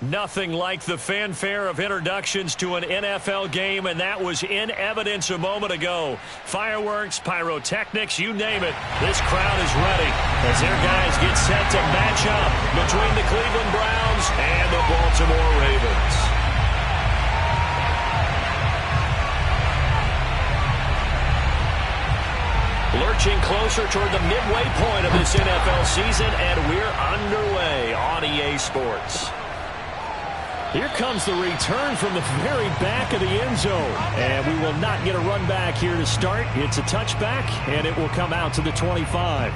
Nothing like the fanfare of introductions to an NFL game, and that was in evidence a moment ago. Fireworks, pyrotechnics, you name it. This crowd is ready as their guys get set to match up between the Cleveland Browns and the Baltimore Ravens. Lurching closer toward the midway point of this NFL season, and we're underway on EA Sports. Here comes the return from the very back of the end zone. And we will not get a run back here to start. It's a touchback, and it will come out to the 25.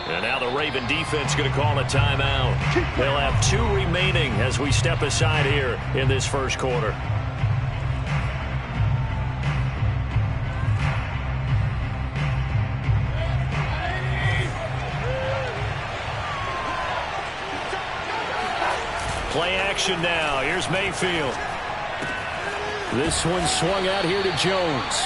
And now the Raven defense going to call a timeout. They'll have 2 remaining as we step aside here in this first quarter. Play action now. Here's Mayfield. This one swung out here to Jones.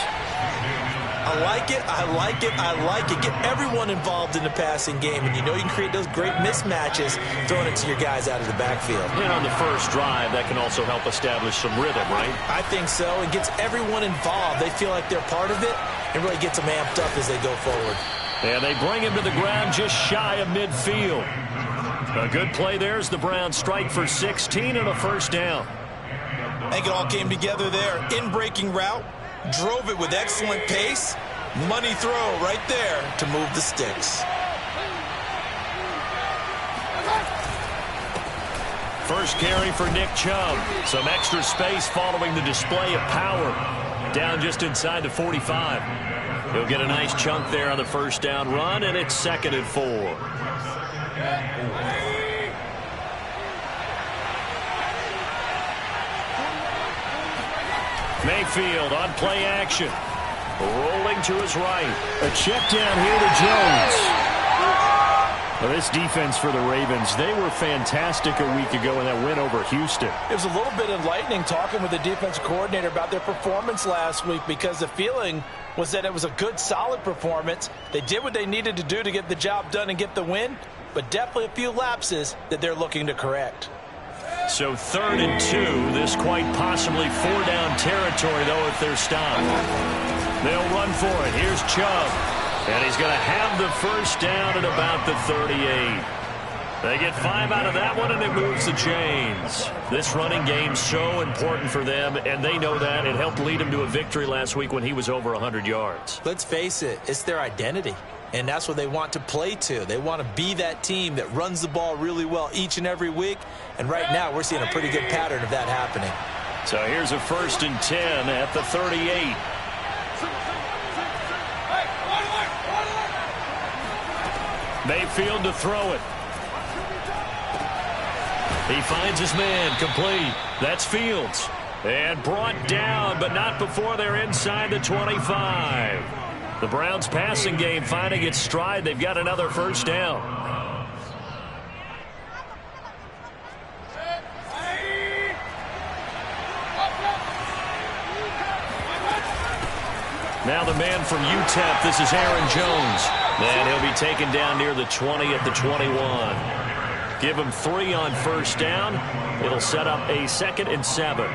I like it, I like it, I like it. Get everyone involved in the passing game, and you know you can create those great mismatches throwing it to your guys out of the backfield. And on the first drive, that can also help establish some rhythm, right? I think so. It gets everyone involved. They feel like they're part of it, and really gets them amped up as they go forward. And they bring him to the ground just shy of midfield. A good play there as the Browns strike for 16 and a first down. I think it all came together there. In-breaking route. Drove it with excellent pace. Money throw right there to move the sticks. First carry for Nick Chubb. Some extra space following the display of power. Down just inside the 45. He'll get a nice chunk there on the first down run, and it's 2nd and 4. Mayfield on play action. Rolling to his right. A check down here to Jones. Well, this defense for the Ravens, they were fantastic a week ago in that win over Houston. It was a little bit enlightening talking with the defense coordinator about their performance last week, because the feeling was that it was a good, solid performance. They did what they needed to do to get the job done and get the win, but definitely a few lapses that they're looking to correct. So 3rd and 2, this quite possibly 4-down territory, though, if they're stopped. They'll run for it. Here's Chubb. And he's going to have the first down at about the 38. They get 5 out of that one, and it moves the chains. This running game's so important for them, and they know that. It helped lead him to a victory last week when he was over 100 yards. Let's face it, it's their identity. And that's what they want to play to. They want to be that team that runs the ball really well each and every week. And right now, we're seeing a pretty good pattern of that happening. So here's a 1st and 10 at the 38. Mayfield to throw it. He finds his man, complete. That's Fields. And brought down, but not before they're inside the 25. The Browns' passing game finding its stride. They've got another first down. Now the man from UTEP, this is Aaron Jones. And he'll be taken down near the 20 at the 21. Give him 3 on first down. It'll set up a 2nd and 7.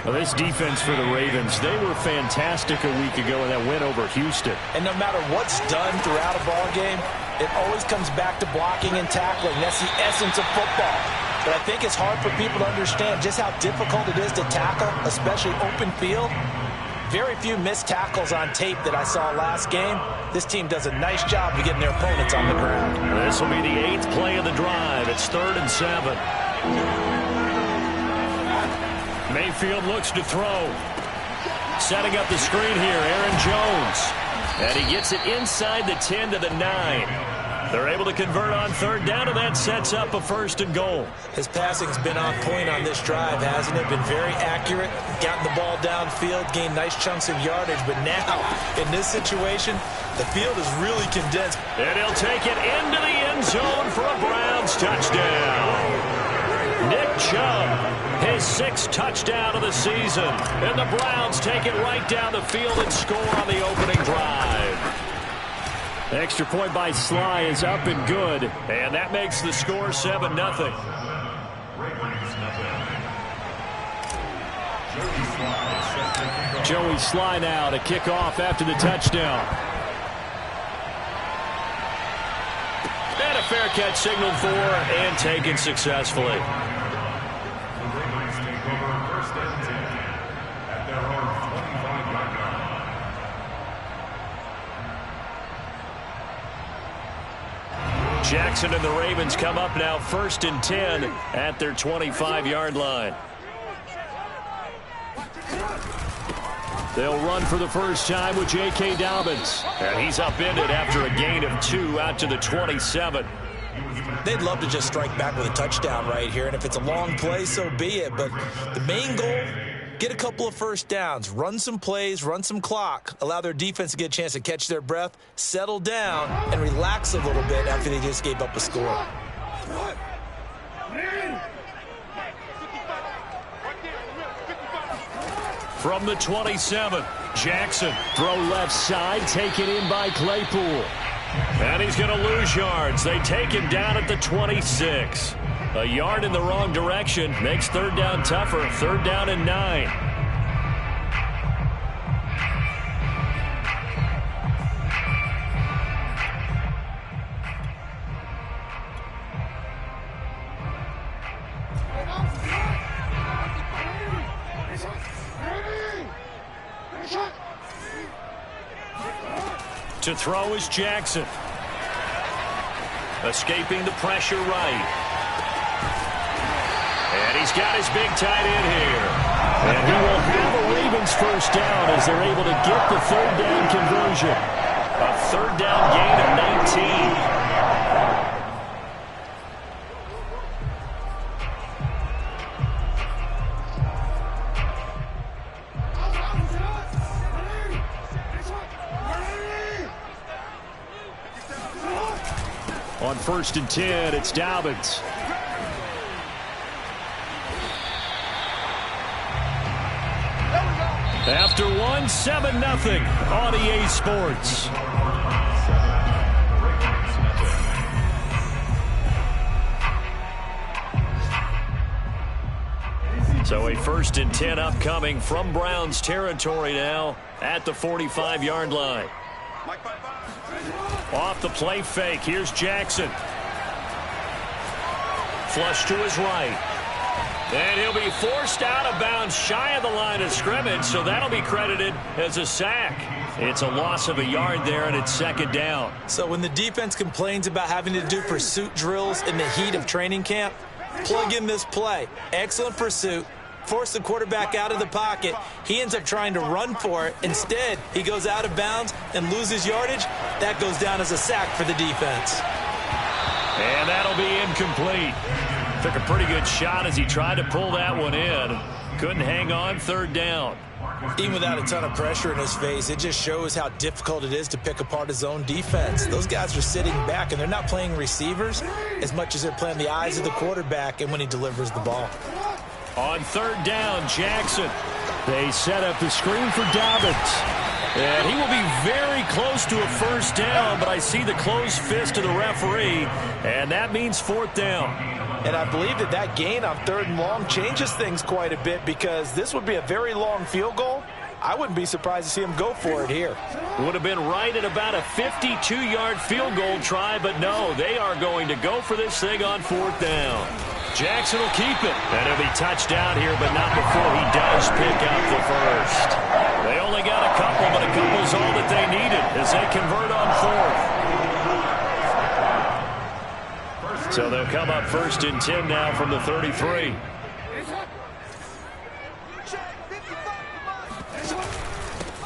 Well, this defense for the Ravens, they were fantastic a week ago in that win over Houston. And no matter what's done throughout a ball game, it always comes back to blocking and tackling. That's the essence of football. But I think it's hard for people to understand just how difficult it is to tackle, especially open field. Very few missed tackles on tape that I saw last game. This team does a nice job of getting their opponents on the ground. This will be the 8th play of the drive. It's 3rd and 7. Mayfield looks to throw. Setting up the screen here, Aaron Jones. And he gets it inside the 10 to the 9. They're able to convert on third down, and that sets up a 1st and goal. His passing's been on point on this drive, hasn't it? Been very accurate, gotten the ball downfield, gained nice chunks of yardage. But now, in this situation, the field is really condensed. And he'll take it into the end zone for a Browns touchdown. Nick Chubb, his 6th touchdown of the season. And the Browns take it right down the field and score on the opening drive. Extra point by Sly is up and good. And that makes the score 7-0. Joey Sly now to kick off after the touchdown. And a fair catch signaled for and taken successfully. Jackson and the Ravens come up now 1st and 10 at their 25-yard line. They'll run for the first time with J.K. Dobbins. And he's upended after a gain of 2 out to the 27. They'd love to just strike back with a touchdown right here. And if it's a long play, so be it. But the main goal, get a couple of first downs, run some plays, run some clock, allow their defense to get a chance to catch their breath, settle down, and relax a little bit after they just gave up a score. From the 27, Jackson, throw left side, taken in by Claypool. And he's going to lose yards. They take him down at the 26. A yard in the wrong direction makes third down tougher. 3rd down and 9. To throw is Jackson. Escaping the pressure right. And he's got his big tight end here. And he will have a Ravens first down as they're able to get the 3rd down conversion. A 3rd down gain of 19. On 1st and 10, it's Dobbins. After 1, 7-0 on EA Sports. So a 1st and 10 upcoming from Browns territory now at the 45-yard line. Off the play fake, here's Jackson. Flush to his right. And he'll be forced out of bounds shy of the line of scrimmage, so that'll be credited as a sack. It's a loss of a yard there, and it's 2nd down. So when the defense complains about having to do pursuit drills in the heat of training camp, plug in this play. Excellent pursuit. Force the quarterback out of the pocket. He ends up trying to run for it. Instead, he goes out of bounds and loses yardage. That goes down as a sack for the defense. And that'll be incomplete. Took a pretty good shot as he tried to pull that one in. Couldn't hang on. 3rd down. Even without a ton of pressure in his face, it just shows how difficult it is to pick apart his own defense. Those guys are sitting back, and they're not playing receivers as much as they're playing the eyes of the quarterback and when he delivers the ball. On 3rd down, Jackson. They set up the screen for Dobbins. And he will be very close to a first down, but I see the closed fist of the referee, and that means 4th down. And I believe that gain on 3rd and long changes things quite a bit, because this would be a very long field goal. I wouldn't be surprised to see him go for it here. Would have been right at about a 52-yard field goal try, but no, they are going to go for this thing on 4th down. Jackson will keep it, and he'll be touched out here, but not before he does pick up the first. They only got a couple, but a couple's all that they needed as they convert on 4th. So they'll come up 1st and 10 now from the 33.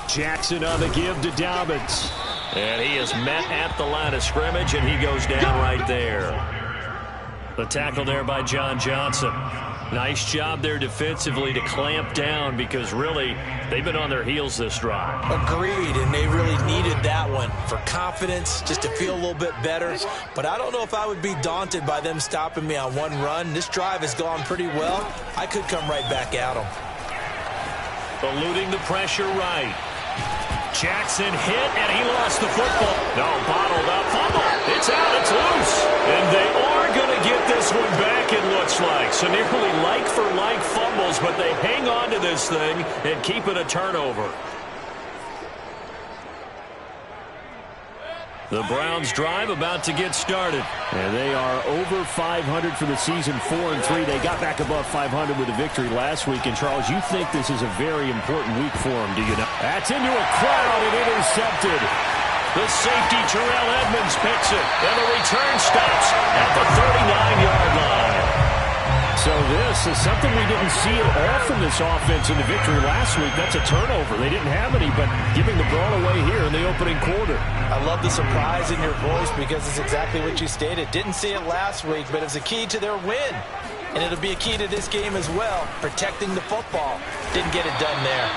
Jackson on the give to Dobbins. And he is met at the line of scrimmage, and he goes down right there. The tackle there by John Johnson. Nice job there defensively to clamp down because really they've been on their heels this drive. Agreed, and they really needed that one for confidence, just to feel a little bit better. But I don't know if I would be daunted by them stopping me on one run. This drive has gone pretty well. I could come right back at them. Eluding the pressure right. Jackson hit, and he lost the football. No, bottled up. Fumble. It's out. It's loose. And they are going to get this one back, it looks like. So nearly like-for-like fumbles, but they hang on to this thing and keep it a turnover. The Browns drive about to get started. And they are over 500 for the season, 4-3. They got back above 500 with a victory last week. And, Charles, you think this is a very important week for them, do you know? That's into a crowd and intercepted. The safety, Terrell Edmonds, picks it. And the return stops at the 39-yard line. So this is something we didn't see at all from this offense in the victory last week. That's a turnover. They didn't have any, but giving the ball away here in the opening quarter. I love the surprise in your voice because it's exactly what you stated. Didn't see it last week, but it's a key to their win. And it'll be a key to this game as well, protecting the football. Didn't get it done there.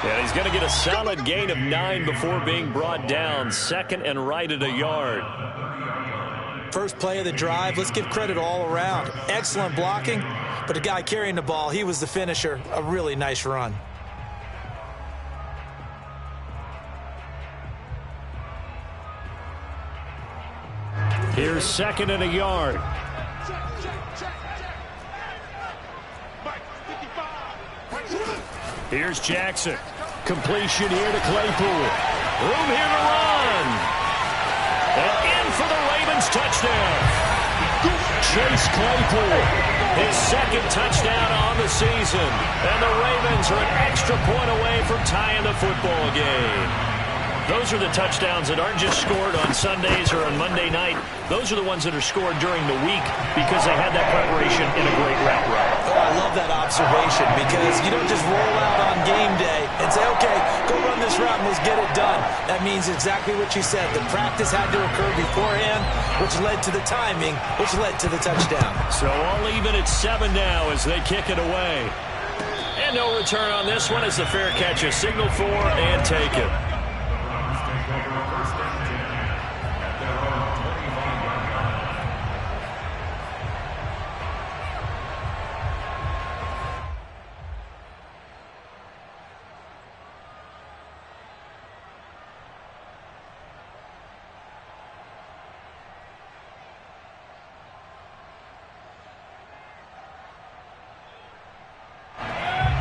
And he's going to get a solid gain of 9 before being brought down. Second and right at a yard. First play of the drive, let's give credit all around. Excellent blocking, but the guy carrying the ball, he was the finisher. A really nice run. Here's second and a yard. Here's Jackson. Completion here to Claypool. Room here to run. And in for the Ravens touchdown. Chase Claypool, his second touchdown on the season. And the Ravens are an extra point away from tying the football game. Those are the touchdowns that aren't just scored on Sundays or on Monday night. Those are the ones that are scored during the week because they had that preparation in a great route run. Oh, I love that observation because you don't just roll out on game day and say, okay, go run this route and let's get it done. That means exactly what you said. The practice had to occur beforehand, which led to the timing, which led to the touchdown. So all even at 7 now as they kick it away. And no return on this one as the fair catch is signaled for and taken.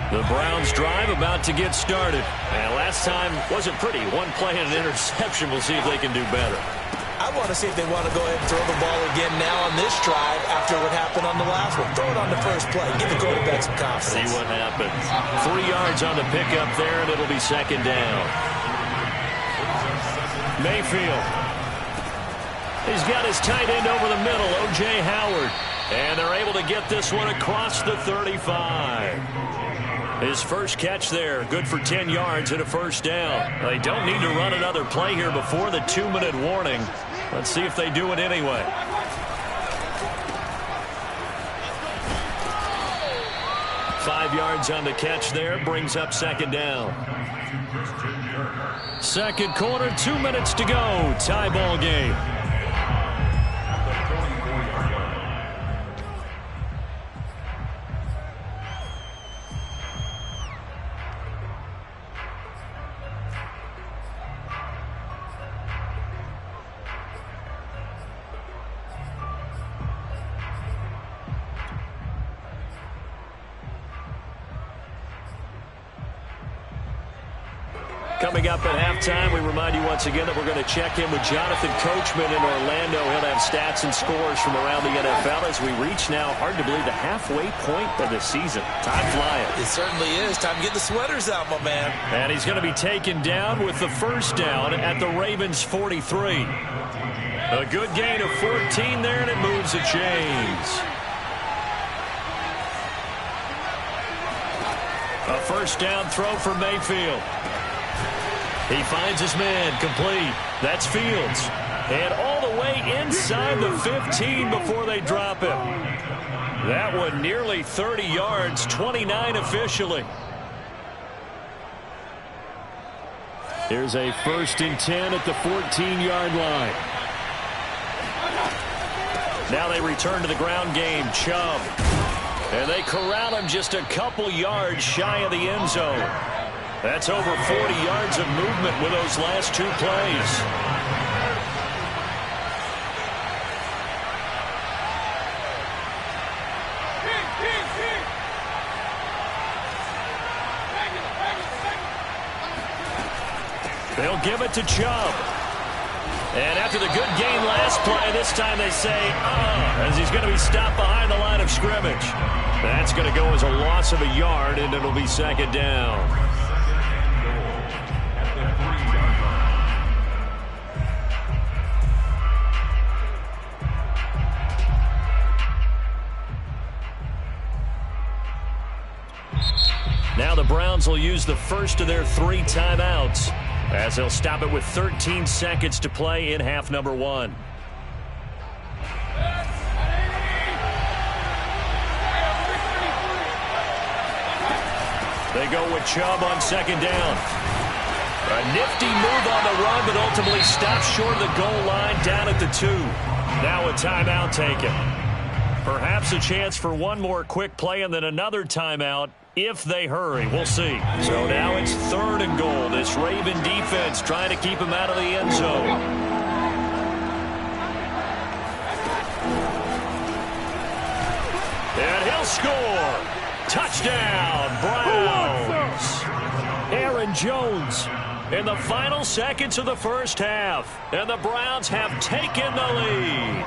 The Browns drive about to get started. And last time wasn't pretty. One play and an interception. We'll see if they can do better. I want to see if they want to go ahead and throw the ball again now on this drive after what happened on the last one. Throw it on the first play. Give the quarterback some confidence. See what happens. 3 yards on the pickup there, and it'll be second down. Mayfield. He's got his tight end over the middle, O.J. Howard. And they're able to get this one across the 35. His first catch there, good for 10 yards and a first down. They don't need to run another play here before the 2-minute warning. Let's see if they do it anyway. Five yards on the catch there, brings up second down. Second quarter, 2 minutes to go. Tie ball game. Coming up at halftime, we remind you once again that we're going to check in with Jonathan Coachman in Orlando. He'll have stats and scores from around the NFL as we reach now, hard to believe, the halfway point of the season. Time flying. It certainly is. Time to get the sweaters out, my man. And he's going to be taken down with the first down at the Ravens 43. A good gain of 14 there, and it moves the chains. A first down throw for Mayfield. He finds his man, complete. That's Fields. And all the way inside the 15 before they drop him. That one nearly 30 yards, 29 officially. Here's a 1st and 10 at the 14-yard line. Now they return to the ground game. Chubb. And they corral him just a couple yards shy of the end zone. That's over 40 yards of movement with those last 2 plays. They'll give it to Chubb. And after the good gain last play, this time they say, as he's going to be stopped behind the line of scrimmage. That's going to go as a loss of a yard, and it'll be 2nd down. Now the Browns will use the first of their 3 timeouts, as they'll stop it with 13 seconds to play in half number 1. They go with Chubb on 2nd down. A nifty move on the run, but ultimately stops short of the goal line down at the 2. Now a timeout taken. Perhaps a chance for one more quick play and then another timeout if they hurry. We'll see. So now it's 3rd and goal. This Raven defense trying to keep him out of the end zone. And he'll score. Touchdown, Browns. Aaron Jones in the final seconds of the first half. And the Browns have taken the lead.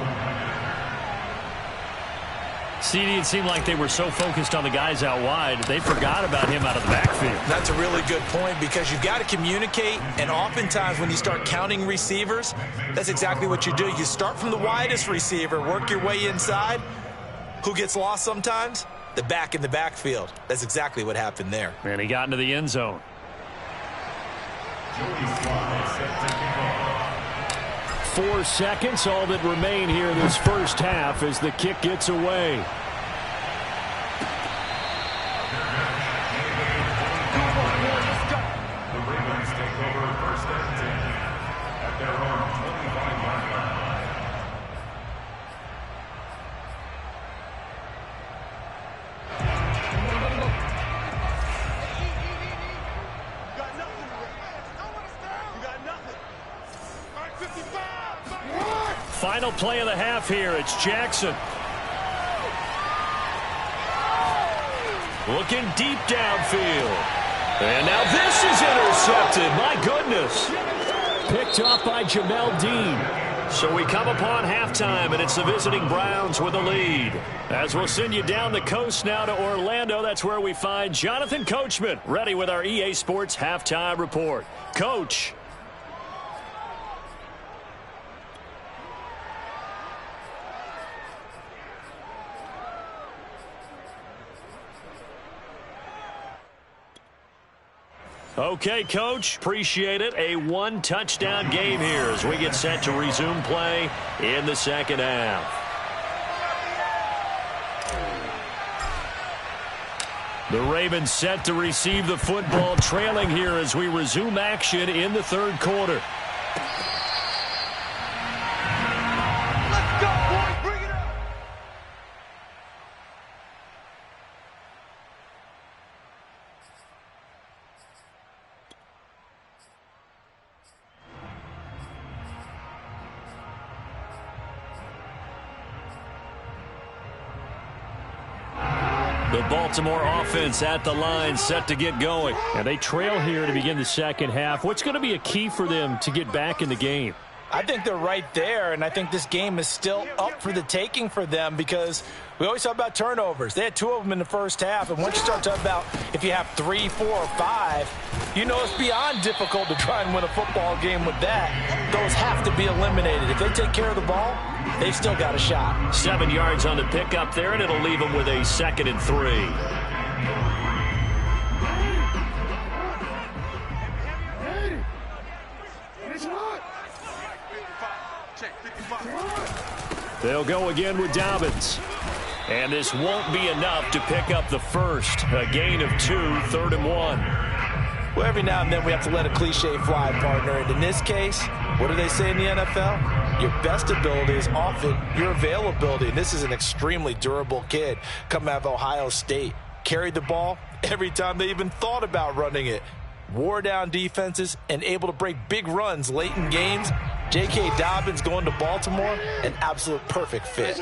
CD, it seemed like they were so focused on the guys out wide, they forgot about him out of the backfield. That's a really good point, because you've got to communicate, and oftentimes when you start counting receivers, that's exactly what you do. You start from the widest receiver, work your way inside. Who gets lost sometimes? The back in the backfield. That's exactly what happened there. And he got into the end zone. 4 seconds, all that remain here this first half as the kick gets away. The Ravens take over 1st and 10 at their own 25-yard line. Final play of the half here. It's Jackson. Looking deep downfield. And now this is intercepted. My goodness. Picked off by Jamel Dean. So we come upon halftime, and it's the visiting Browns with a lead. As we'll send you down the coast now to Orlando, that's where we find Jonathan Coachman, ready with our EA Sports halftime report. Coach. Okay, Coach, appreciate it. A 1-touchdown game here as we get set to resume play in the second half. The Ravens set to receive the football, trailing here as we resume action in the 3rd quarter. The Baltimore offense at the line, set to get going. And they trail here to begin the second half. What's going to be a key for them to get back in the game? I think they're right there, and I think this game is still up for the taking for them because we always talk about turnovers. They had 2 of them in the first half, and once you start talking about if you have 3, 4, or 5, you know it's beyond difficult to try and win a football game with that. Those have to be eliminated. If they take care of the ball, they've still got a shot. 7 yards on the pickup there, and it'll leave them with a 2nd and 3. They'll go again with Dobbins. And this won't be enough to pick up the first. A gain of 2, 3rd and 1. Well, every now and then we have to let a cliche fly, partner. And in this case, what do they say in the NFL? Your best ability is often your availability. And this is an extremely durable kid coming out of Ohio State. Carried the ball every time they even thought about running it. Wore down defenses and able to break big runs late in games. J.K. Dobbins going to Baltimore, an absolute perfect fit.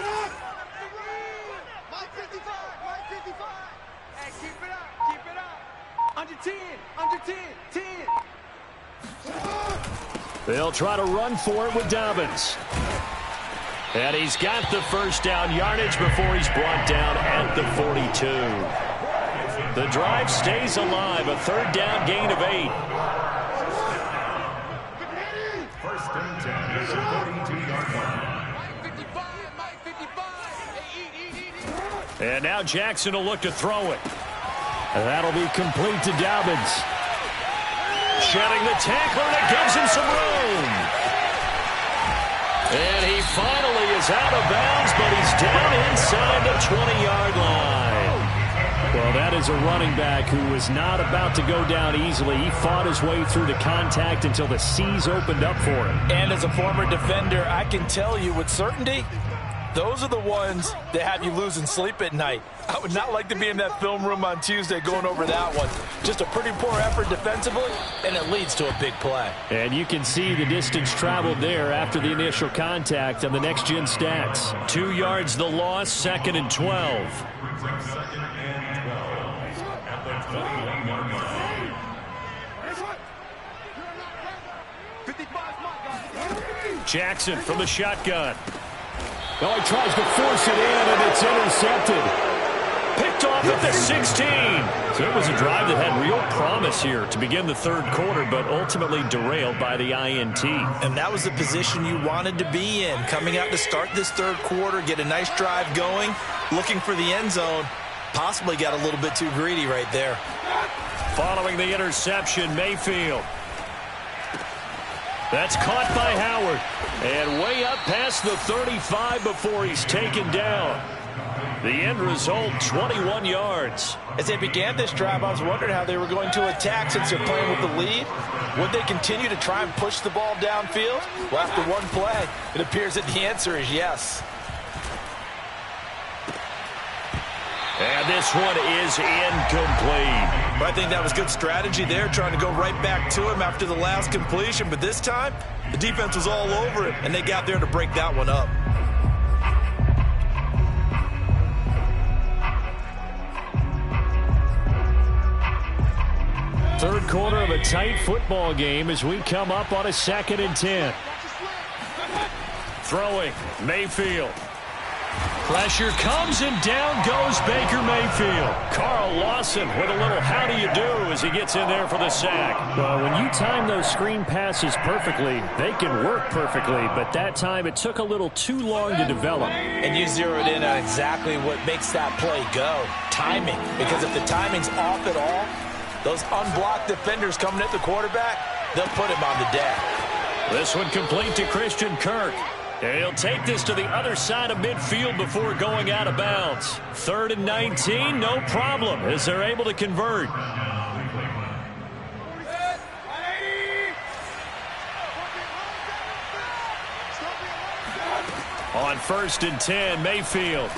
They'll try to run for it with Dobbins. And he's got the first down yardage before he's brought down at the 42. The drive stays alive, a 3rd down gain of 8. First and 10 is a 42-yard line. And now Jackson will look to throw it. That'll be complete to Dobbins. Shedding the tackler that gives him some room. And he finally is out of bounds, but he's down inside the 20-yard line. Well, that is a running back who was not about to go down easily. He fought his way through the contact until the seas opened up for him. And as a former defender, I can tell you with certainty, those are the ones that have you losing sleep at night. I would not like to be in that film room on Tuesday going over that one. Just a pretty poor effort defensively, and it leads to a big play. And you can see the distance traveled there after the initial contact on the next-gen stats. 2 yards the loss, 2nd and 12. Brings up 2nd and 12 at the 21-yard line. Jackson from the shotgun. Oh, he tries to force it in, and it's intercepted. Picked off at the 16. So it was a drive that had real promise here to begin the 3rd quarter, but ultimately derailed by the INT. And that was the position you wanted to be in. Coming out to start this 3rd quarter, get a nice drive going, looking for the end zone. Possibly got a little bit too greedy right there. Following the interception, Mayfield. That's caught by Howard. And way up past the 35 before he's taken down. The end result, 21 yards. As they began this drive, I was wondering how they were going to attack since they're playing with the lead. Would they continue to try and push the ball downfield? Well, after one play, it appears that the answer is yes. And this one is incomplete. But I think that was good strategy there, trying to go right back to him after the last completion. But this time, the defense was all over it, and they got there to break that one up. Third quarter of a tight football game as we come up on a 2nd and 10. Throwing, Mayfield. Pressure comes and down goes Baker Mayfield. Carl Lawson with a little how do you do as he gets in there for the sack. Well, when you time those screen passes perfectly, they can work perfectly, but that time it took a little too long to develop. And you zeroed in on exactly what makes that play go. Timing. Because if the timing's off at all, those unblocked defenders coming at the quarterback, they'll put him on the deck. This one complete to Christian Kirk. And he'll take this to the other side of midfield before going out of bounds. 3rd and 19, no problem, as they're able to convert. On 1st and 10, Mayfield.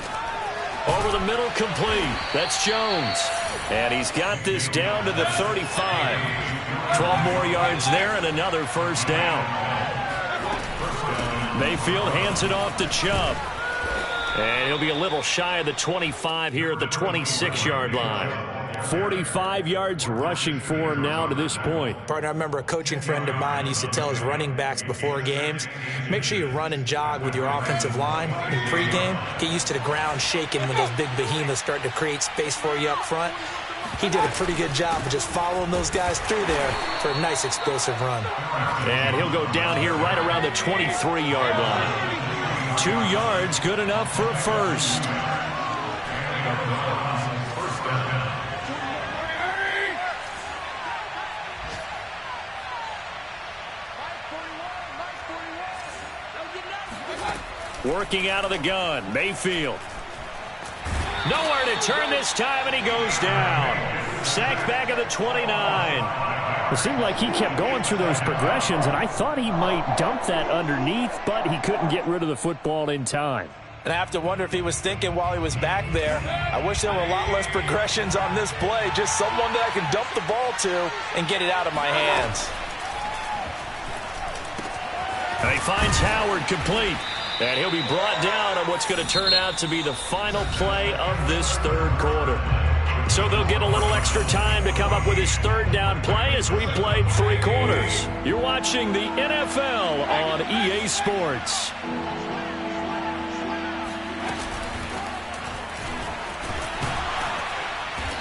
Over the middle, complete. That's Jones. And he's got this down to the 35. 12 more yards there and another first down. Mayfield hands it off to Chubb. And he'll be a little shy of the 25 here at the 26-yard line. 45 yards rushing for him now to this point. Partner, I remember a coaching friend of mine used to tell his running backs before games, make sure you run and jog with your offensive line in pregame. Get used to the ground shaking when those big behemoths start to create space for you up front. He did a pretty good job of just following those guys through there for a nice explosive run. And he'll go down here right around the 23-yard line. 2 yards, good enough for a first. Working out of the gun, Mayfield. Nowhere to turn this time, and he goes down. Sacked back at the 29. It seemed like he kept going through those progressions, and I thought he might dump that underneath, but he couldn't get rid of the football in time. And I have to wonder if he was thinking while he was back there, I wish there were a lot less progressions on this play. Just someone that I can dump the ball to and get it out of my hands. And he finds Howard complete. And he'll be brought down on what's going to turn out to be the final play of this third quarter. So they'll get a little extra time to come up with his third down play as we played 3 quarters. You're watching the NFL on EA Sports.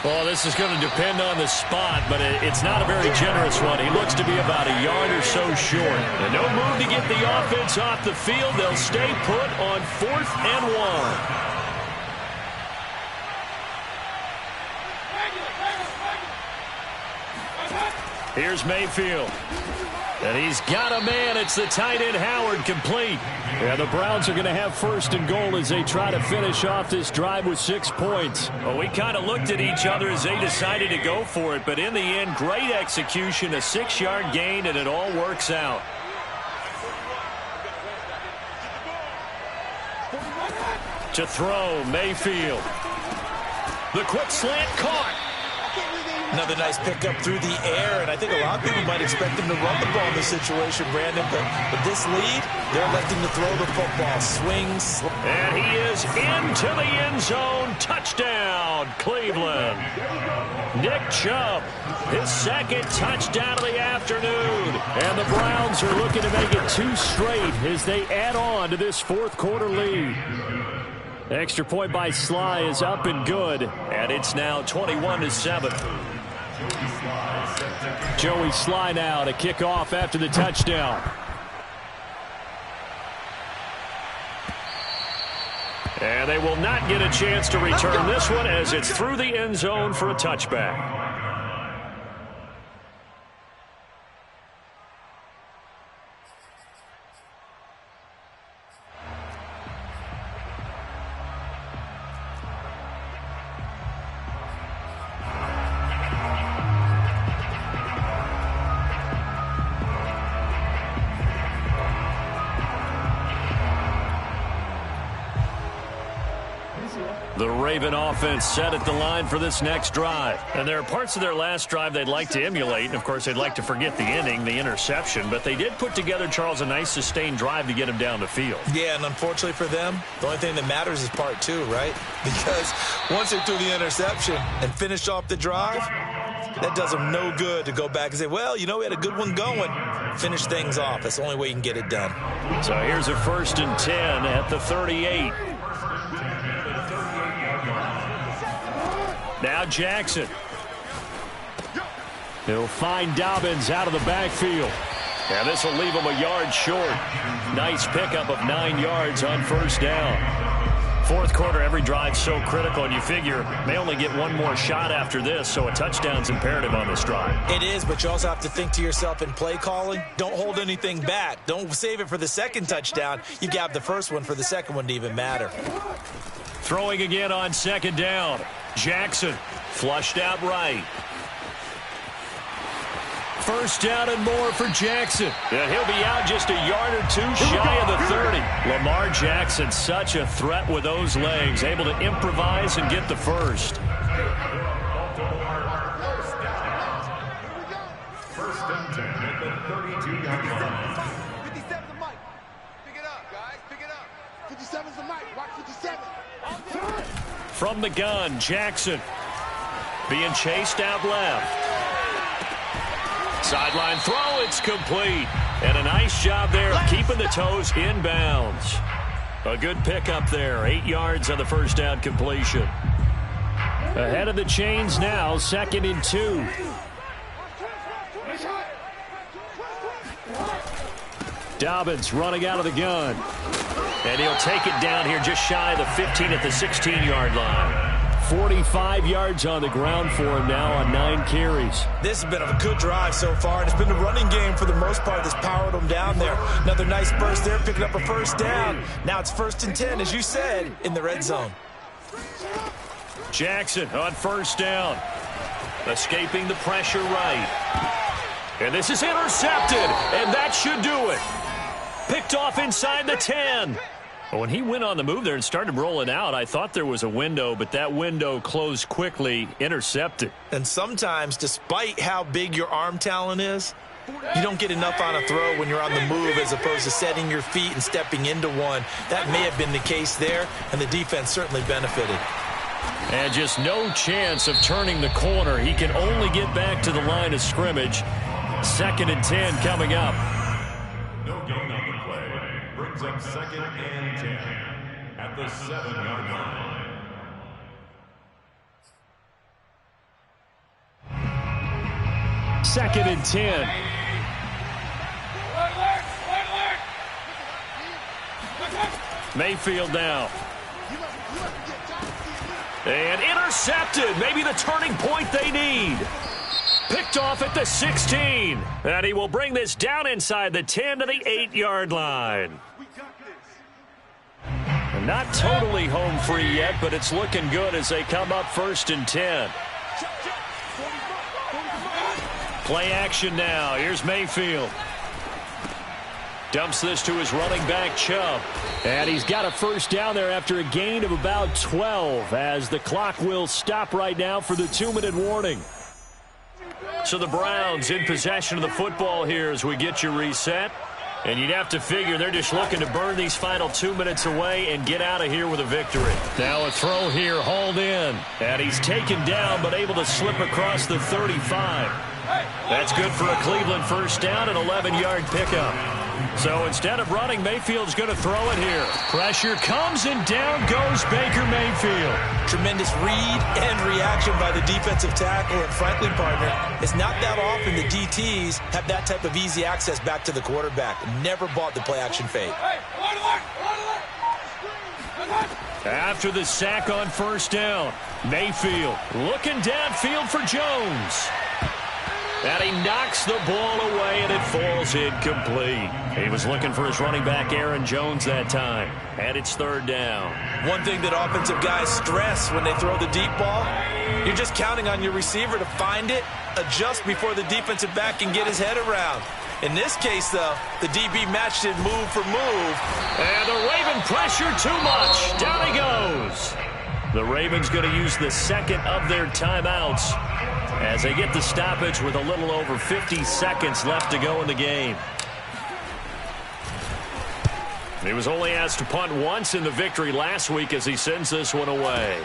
Well, this is going to depend on the spot, but it's not a very generous one. He looks to be about a yard or so short. And no move to get the offense off the field. They'll stay put on 4th and 1. Here's Mayfield. And he's got a man. It's the tight end, Howard, complete. Yeah, the Browns are going to have 1st and goal as they try to finish off this drive with 6 points. Well, we kind of looked at each other as they decided to go for it. But in the end, great execution, a 6-yard gain, and it all works out. To throw, Mayfield. The quick slant caught. Another nice pickup through the air, and I think a lot of people might expect him to run the ball in this situation, Brandon, but with this lead, they're electing to throw the football. Swings. And he is into the end zone. Touchdown, Cleveland. Nick Chubb, his 2nd touchdown of the afternoon. And the Browns are looking to make it 2 straight as they add on to this 4th quarter lead. Extra point by Sly is up and good. And it's now 21-7. Joey Sly now to kick off after the touchdown. And they will not get a chance to return this one as it's through the end zone for a touchback. The Raven offense set at the line for this next drive. And there are parts of their last drive they'd like to emulate. And, of course, they'd like to forget the ending, the interception. But they did put together, Charles, a nice sustained drive to get him down the field. Yeah, and unfortunately for them, the only thing that matters is part 2, right? Because once they threw the interception and finished off the drive, that does them no good to go back and say, well, you know, we had a good one going. Finish things off. That's the only way you can get it done. So here's a 1st and 10 at the 38. Now Jackson. He'll find Dobbins out of the backfield. And this will leave him a yard short. Nice pickup of 9 yards on 1st down. 4th quarter, every drive's so critical, and you figure may only get one more shot after this, so a touchdown's imperative on this drive. It is, but you also have to think to yourself in play calling, don't hold anything back. Don't save it for the 2nd touchdown. You got the 1st one for the 2nd one to even matter. Throwing again on 2nd down. Jackson flushed out right. 1st down and more for Jackson. And he'll be out just a yard or 2 shy of the 30. Lamar Jackson, such a threat with those legs, able to improvise and get the 1st. 1st and 10 at the 32-yard line. 57's the mic. Pick it up, guys. Pick it up. 57's the mic. Watch 57. From the gun, Jackson being chased out left. Sideline throw, it's complete. And a nice job there of keeping the toes in bounds. A good pickup there, 8 yards on the 1st down completion. Ahead of the chains now, 2nd and 2. Dobbins running out of the gun. And he'll take it down here just shy of the 15 at the 16-yard line. 45 yards on the ground for him now on 9 carries. This has been a good drive so far, and it's been the running game for the most part that's powered them down there. Another nice burst there, picking up a first down. Now it's 1st and 10, as you said, in the red zone. Jackson on first down. Escaping the pressure right. And this is intercepted, and that should do it. Picked off inside the 10. When he went on the move there and started rolling out, I thought there was a window, but that window closed quickly, intercepted. And sometimes, despite how big your arm talent is, you don't get enough on a throw when you're on the move as opposed to setting your feet and stepping into one. That may have been the case there, and the defense certainly benefited. And just no chance of turning the corner. He can only get back to the line of scrimmage. 2nd and 10 coming up. No gain on the play. Brings up 2nd and 10 at the 7-yard line. Second and 10. Mayfield now. And intercepted. Maybe the turning point they need. Picked off at the 16. And he will bring this down inside the 10 to the 8-yard line. And not totally home free yet, but it's looking good as they come up 1st and 10. Play action now. Here's Mayfield. Dumps this to his running back, Chubb. And he's got a first down there after a gain of about 12 as the clock will stop right now for the 2-minute warning. So the Browns in possession of the football here as we get you reset. And you'd have to figure they're just looking to burn these final 2 minutes away and get out of here with a victory. Now a throw here, hauled in. And he's taken down but able to slip across the 35. That's good for a Cleveland first down, an 11-yard pickup. So instead of running, Mayfield's going to throw it here. Pressure comes and down goes Baker Mayfield. Tremendous read and reaction by the defensive tackle, and frankly, partner, it's not that often the DTs have that type of easy access back to the quarterback. Never bought the play-action fade. After the sack on first down, Mayfield looking downfield for Jones. And he knocks the ball away, and it falls incomplete. He was looking for his running back, Aaron Jones, that time. And it's 3rd down. One thing that offensive guys stress when they throw the deep ball, you're just counting on your receiver to find it, adjust before the defensive back can get his head around. In this case, though, the DB matched it move for move. And the Raven pressure too much. Down he goes. The Ravens going to use the 2nd of their timeouts as they get the stoppage with a little over 50 seconds left to go in the game. He was only asked to punt once in the victory last week as he sends this one away.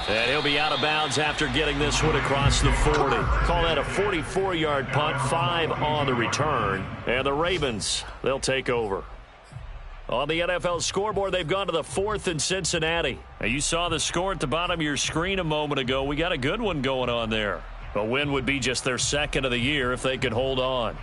And he'll be out of bounds after getting this one across the 40. Call that a 44-yard punt, 5 on the return. And the Ravens, they'll take over. On the NFL scoreboard, they've gone to the 4th in Cincinnati. Now, you saw the score at the bottom of your screen a moment ago. We got a good one going on there. A win would be just their 2nd of the year if they could hold on.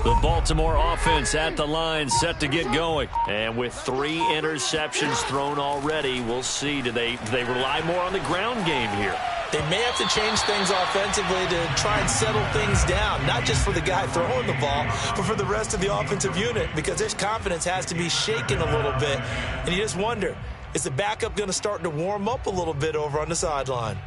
The Baltimore offense at the line, set to get going. And with 3 interceptions thrown already, we'll see. Do they rely more on the ground game here? They may have to change things offensively to try and settle things down, not just for the guy throwing the ball, but for the rest of the offensive unit, because their confidence has to be shaken a little bit. And you just wonder, is the backup going to start to warm up a little bit over on the sideline?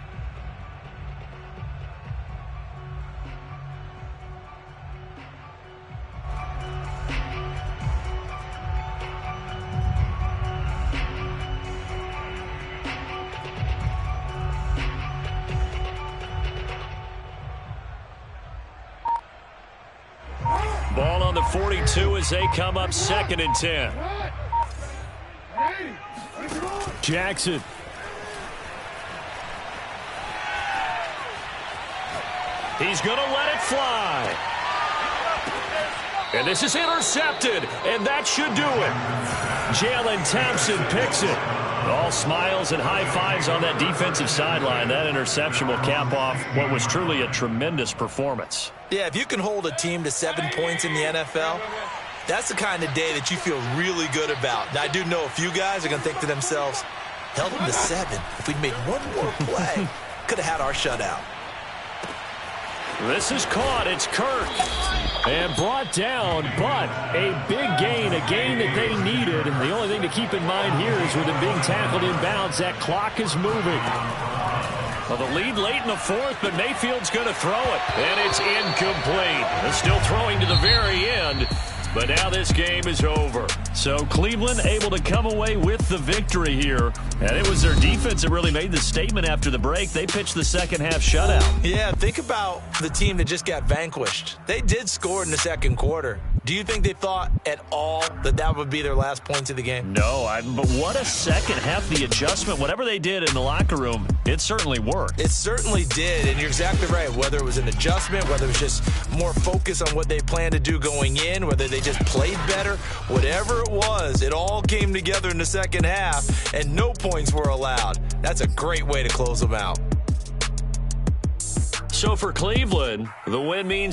Ball on the 42 as they come up 2nd and 10. Jackson. He's going to let it fly. And this is intercepted, and that should do it. Jalen Thompson picks it. All smiles and high fives on that defensive sideline. That interception will cap off what was truly a tremendous performance. Yeah, if you can hold a team to 7 points in the NFL, that's the kind of day that you feel really good about. Now, I do know a few guys are going to think to themselves, held them to 7. If we'd made one more play, could have had our shutout. This is caught. It's Kirk. And brought down, but a big gain, a gain that they needed. The only thing to keep in mind here is with him being tackled inbounds, that clock is moving. Well, the lead late in the fourth, but Mayfield's going to throw it. And it's incomplete. They're still throwing to the very end. But now this game is over. So Cleveland able to come away with the victory here. And it was their defense that really made the statement after the break. They pitched the second half shutout. Yeah, think about the team that just got vanquished. They did score in the second quarter. Do you think they thought at all that that would be their last points of the game? No, but what a second half. The adjustment, whatever they did in the locker room, it certainly worked. It certainly did, and you're exactly right. Whether it was an adjustment, whether it was just more focus on what they planned to do going in, whether they just played better, whatever it was, it all came together in the second half, and no points were allowed. That's a great way to close them out. So for Cleveland, the win means